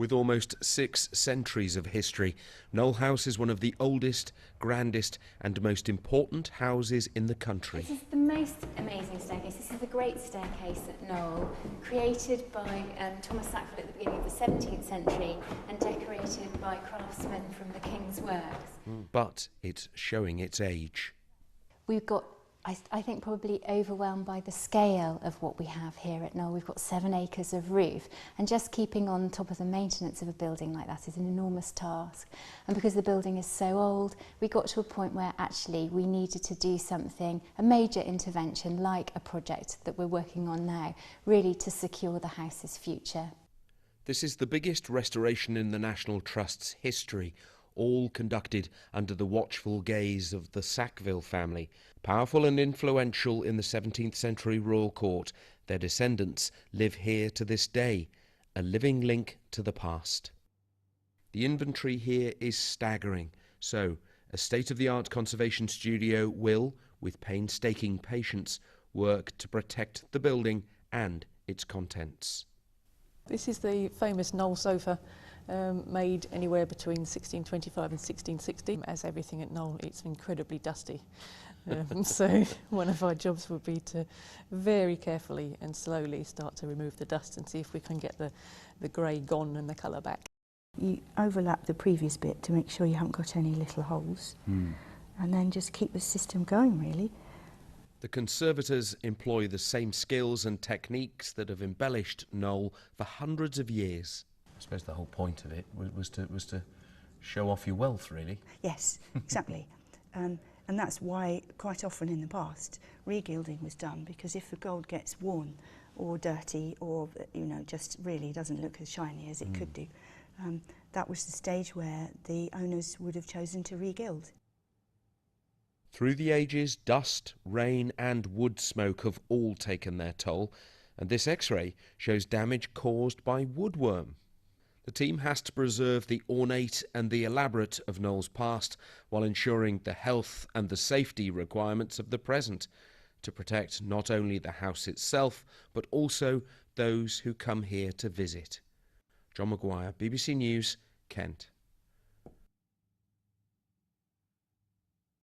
With almost 6 centuries of history, Knole House is one of the oldest, grandest and most important houses in the country. This is the most amazing staircase. This is the Great Staircase at Knole, created by Thomas Sackville at the beginning of the 17th century and decorated by craftsmen from the King's Works. But it's showing its age. We've got, I think, probably overwhelmed by the scale of what we have here at Knole. We've got 7 acres of roof, and just keeping on top of the maintenance of a building like that is an enormous task. And because the building is so old, we got to a point where actually we needed to do something, a major intervention like a project that we're working on now, really to secure the house's future. This is the biggest restoration in the National Trust's history, all conducted under the watchful gaze of the Sackville family. Powerful and influential in the 17th century royal court, their descendants live here to this day, a living link to the past. The inventory here is staggering, so a state-of-the-art conservation studio will, with painstaking patience, work to protect the building and its contents. This is the famous Knole sofa, made anywhere between 1625 and 1660. As everything at Knole, it's incredibly dusty. So one of our jobs would be to very carefully and slowly start to remove the dust and see if we can get the grey gone and the colour back. You overlap the previous bit to make sure you haven't got any little holes, and then just keep the system going, really. The conservators employ the same skills and techniques that have embellished Knole for hundreds of years. I suppose the whole point of it was to show off your wealth, really. Yes, exactly. And that's why quite often in the past re-gilding was done, because if the gold gets worn or dirty or just really doesn't look as shiny as it could do, that was the stage where the owners would have chosen to re-gild. Through the ages, dust, rain and wood smoke have all taken their toll, and this X-ray shows damage caused by woodworm. The team has to preserve the ornate and the elaborate of Knole's past while ensuring the health and the safety requirements of the present, to protect not only the house itself but also those who come here to visit. John Maguire, BBC News, Kent.